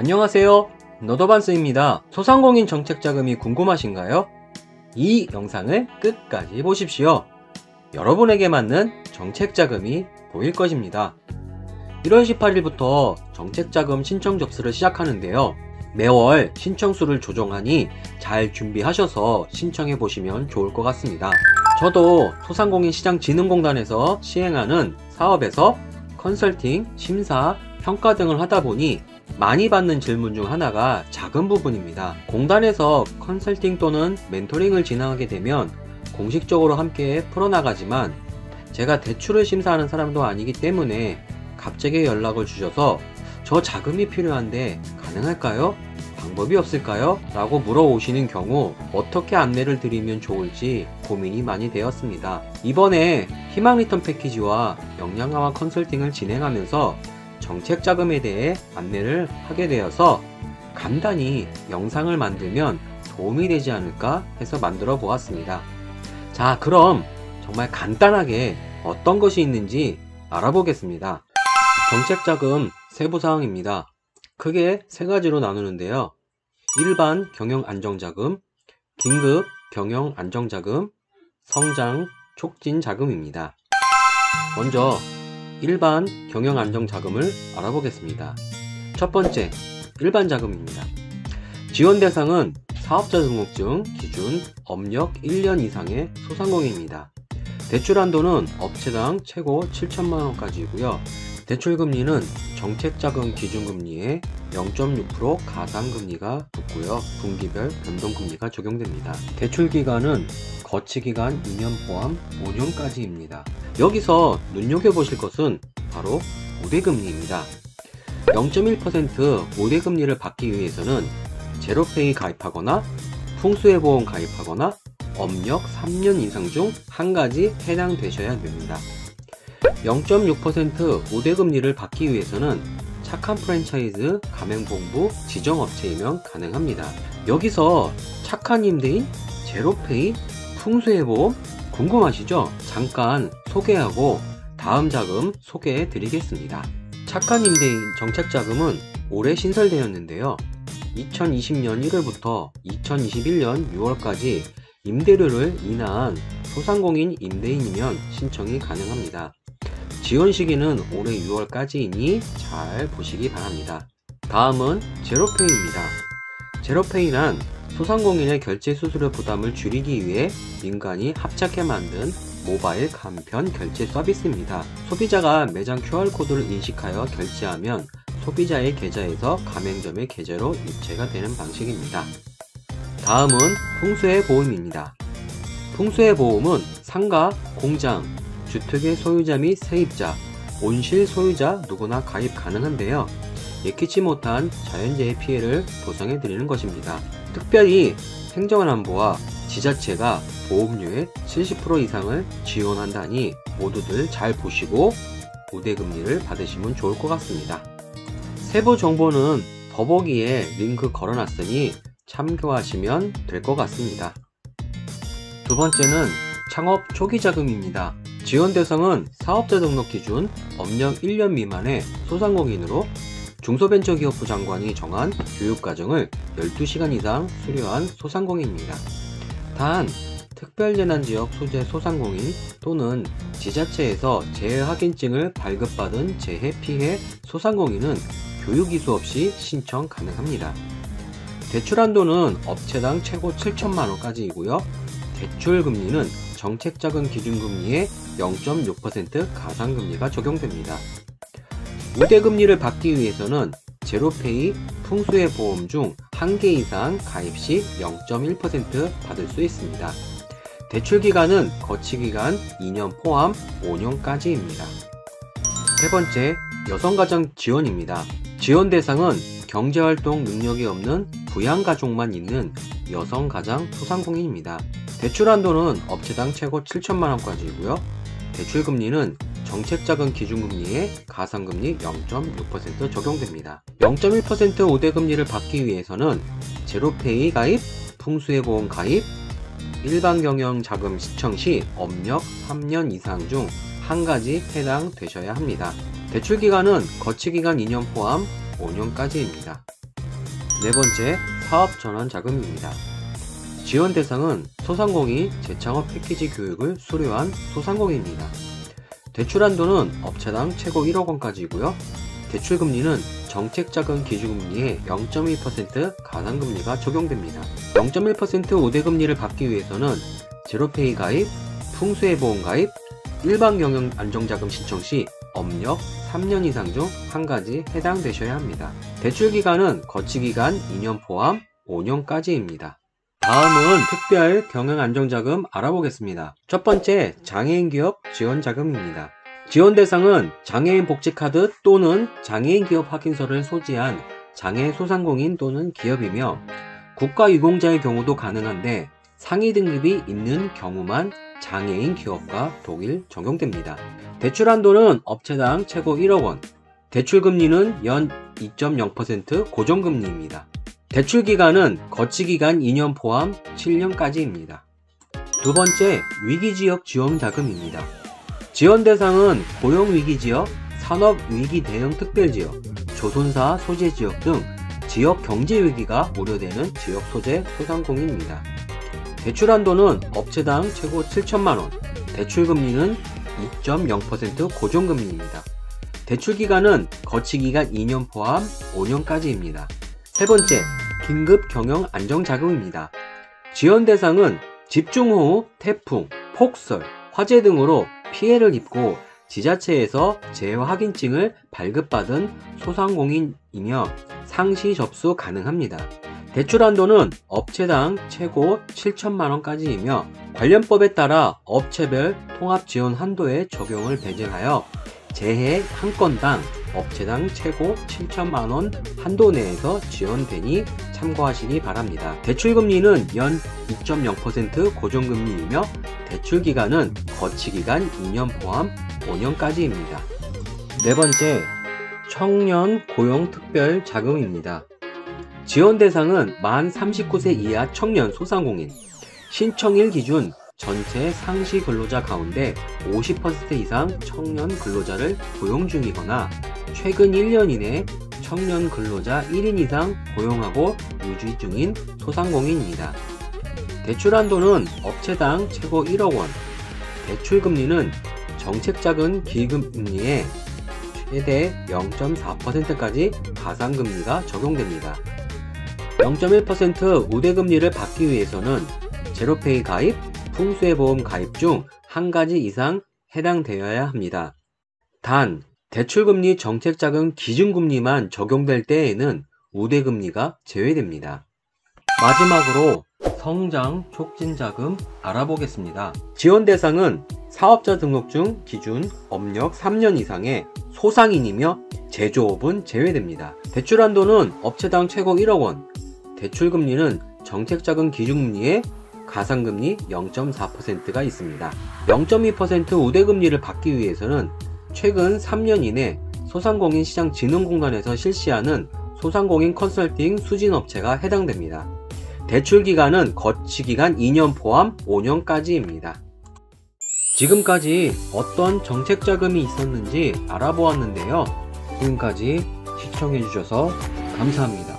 안녕하세요, 너더반스입니다. 소상공인 정책자금이 궁금하신가요? 이 영상을 끝까지 보십시오. 여러분에게 맞는 정책자금이 보일 것입니다. 1월 18일부터 정책자금 신청 접수를 시작하는데요. 매월 신청수를 조정하니 잘 준비하셔서 신청해 보시면 좋을 것 같습니다. 저도 소상공인시장진흥공단에서 시행하는 사업에서 컨설팅, 심사, 평가 등을 하다 보니 많이 받는 질문 중 하나가 자금 부분입니다. 공단에서 컨설팅 또는 멘토링을 진행하게 되면 공식적으로 함께 풀어나가지만 제가 대출을 심사하는 사람도 아니기 때문에 갑자기 연락을 주셔서 저 자금이 필요한데 가능할까요? 방법이 없을까요? 라고 물어오시는 경우 어떻게 안내를 드리면 좋을지 고민이 많이 되었습니다. 이번에 희망 리턴 패키지와 역량 강화 컨설팅을 진행하면서 정책자금에 대해 안내를 하게 되어서 간단히 영상을 만들면 도움이 되지 않을까 해서 만들어 보았습니다. 자, 그럼 정말 간단하게 어떤 것이 있는지 알아보겠습니다. 정책자금 세부사항입니다. 크게 세 가지로 나누는데요. 일반 경영안정자금, 긴급 경영안정자금, 성장 촉진자금입니다. 먼저 일반 경영안정자금을 알아보겠습니다. 첫 번째, 일반자금입니다. 지원 대상은 사업자 등록증 기준 업력 1년 이상의 소상공인입니다. 대출 한도는 업체당 최고 7천만원까지이고요. 대출금리는 정책자금 기준금리에 0.6% 가상금리가 붙고요. 분기별 변동금리가 적용됩니다. 대출기간은 거치기간 2년 포함 5년까지입니다. 여기서 눈여겨보실 것은 바로 우대금리입니다. 0.1% 우대금리를 받기 위해서는 제로페이 가입하거나 풍수해보험 가입하거나 업력 3년 이상 중 한 가지 해당되셔야 됩니다. 0.6% 우대금리를 받기 위해서는 착한 프랜차이즈 가맹본부 지정업체이면 가능합니다. 여기서 착한 임대인, 제로페이, 풍수해보험 궁금하시죠? 잠깐 소개하고 다음 자금 소개해 드리겠습니다. 착한 임대인 정책자금은 올해 신설되었는데요. 2020년 1월부터 2021년 6월까지 임대료를 인하한 소상공인 임대인이면 신청이 가능합니다. 지원 시기는 올해 6월까지이니 잘 보시기 바랍니다. 다음은 제로페이입니다. 제로페이란 소상공인의 결제 수수료 부담을 줄이기 위해 민간이 합작해 만든 모바일 간편 결제 서비스입니다. 소비자가 매장 QR코드를 인식하여 결제하면 소비자의 계좌에서 가맹점의 계좌로 이체가 되는 방식입니다. 다음은 풍수해보험입니다. 풍수해보험은 상가, 공장, 주택의 소유자 및 세입자, 온실 소유자 누구나 가입 가능한데요. 예기치 못한 자연재해 피해를 보상해 드리는 것입니다. 특별히 행정안보와 지자체가 보험료의 70% 이상을 지원한다니 모두들 잘 보시고 우대금리를 받으시면 좋을 것 같습니다. 세부 정보는 더보기에 링크 걸어놨으니 참고하시면 될 것 같습니다. 두 번째는 창업 초기자금입니다. 지원 대상은 사업자 등록 기준 업력 1년 미만의 소상공인으로 중소벤처기업부 장관이 정한 교육과정을 12시간 이상 수료한 소상공인입니다. 단, 특별재난지역 소재 소상공인 또는 지자체에서 재해확인증을 발급받은 재해피해 소상공인은 교육이수 없이 신청 가능합니다. 대출 한도는 업체당 최고 7천만원까지이고요. 대출금리는 정책자금 기준금리의 0.6% 가상금리가 적용됩니다. 우대금리를 받기 위해서는 제로페이, 풍수해보험 중 한 개 이상 가입 시 0.1% 받을 수 있습니다. 대출기간은 거치기간 2년 포함 5년까지입니다. 세 번째, 여성가정 지원입니다. 지원 대상은 경제활동 능력이 없는 부양가족만 있는 여성가장 소상공인입니다. 대출 한도는 업체당 최고 7천만원까지이고요. 대출금리는 정책자금 기준금리에 가상금리 0.6% 적용됩니다. 0.1% 우대금리를 받기 위해서는 제로페이 가입, 풍수해보험 가입, 일반경영자금 시청 시 업력 3년 이상 중 한 가지 해당되셔야 합니다. 대출기간은 거치기간 2년 포함 5년까지입니다. 네 번째, 사업 전환 자금입니다. 지원 대상은 소상공인 재창업 패키지 교육을 수료한 소상공인입니다. 대출 한도는 업체당 최고 1억 원까지이고요. 대출 금리는 정책자금 기준금리의 0.2% 가산금리가 적용됩니다. 0.1% 우대금리를 받기 위해서는 제로페이 가입, 풍수해보험 가입, 일반경영 안정자금 신청 시 업력 3년 이상 중 한 가지 해당되셔야 합니다. 대출기간은 거치기간 2년 포함 5년까지입니다. 다음은 특별 경영안정자금 알아보겠습니다. 첫 번째, 장애인 기업 지원자금입니다. 지원 대상은 장애인 복지카드 또는 장애인 기업 확인서를 소지한 장애 소상공인 또는 기업이며 국가유공자의 경우도 가능한데 상위 등급이 있는 경우만 장애인 기업과 독일 적용됩니다. 대출 한도는 업체당 최고 1억 원, 대출 금리는 연 2.0% 고정금리입니다. 대출 기간은 거치기간 2년 포함 7년까지입니다. 두 번째, 위기지역 지원자금입니다. 지원 대상은 고용위기지역, 산업위기 대응 특별지역, 조선사 소재지역 등 지역 경제위기가 우려되는 지역 소재 소상공인입니다. 대출 한도는 업체당 최고 7천만원, 대출 금리는 2.0% 고정금리입니다. 대출 기간은 거치기간 2년 포함 5년까지입니다. 세 번째, 긴급 경영 안정자금입니다. 지원 대상은 집중호우, 태풍, 폭설, 화재 등으로 피해를 입고 지자체에서 재해 확인증을 발급받은 소상공인이며 상시 접수 가능합니다. 대출 한도는 업체당 최고 7천만원까지이며 관련법에 따라 업체별 통합지원 한도의 적용을 배제하여 재해 한 건당 업체당 최고 7천만원 한도 내에서 지원되니 참고하시기 바랍니다. 대출금리는 연 2.0% 고정금리이며 대출기간은 거치기간 2년 포함 5년까지입니다. 네 번째, 청년 고용특별 자금입니다. 지원 대상은 만 39세 이하 청년 소상공인, 신청일 기준 전체 상시 근로자 가운데 50% 이상 청년 근로자를 고용 중이거나 최근 1년 이내 청년 근로자 1인 이상 고용하고 유지 중인 소상공인입니다. 대출 한도는 업체당 최고 1억 원, 대출 금리는 정책자금 기금리의 최대 0.4%까지 가산금리가 적용됩니다. 0.1% 우대금리를 받기 위해서는 제로페이 가입, 풍수해보험 가입 중 한 가지 이상 해당되어야 합니다. 단, 대출금리 정책자금 기준금리만 적용될 때에는 우대금리가 제외됩니다. 마지막으로 성장 촉진자금 알아보겠습니다. 지원 대상은 사업자 등록 중 기준 업력 3년 이상의 소상인이며 제조업은 제외됩니다. 대출 한도는 업체당 최고 1억 원, 대출금리는 정책자금 기준금리의 가산금리 0.4%가 있습니다. 0.2% 우대금리를 받기 위해서는 최근 3년 이내 소상공인 시장진흥공단에서 실시하는 소상공인 컨설팅 수진업체가 해당됩니다. 대출기간은 거치기간 2년 포함 5년까지입니다. 지금까지 어떤 정책자금이 있었는지 알아보았는데요. 지금까지 시청해주셔서 감사합니다.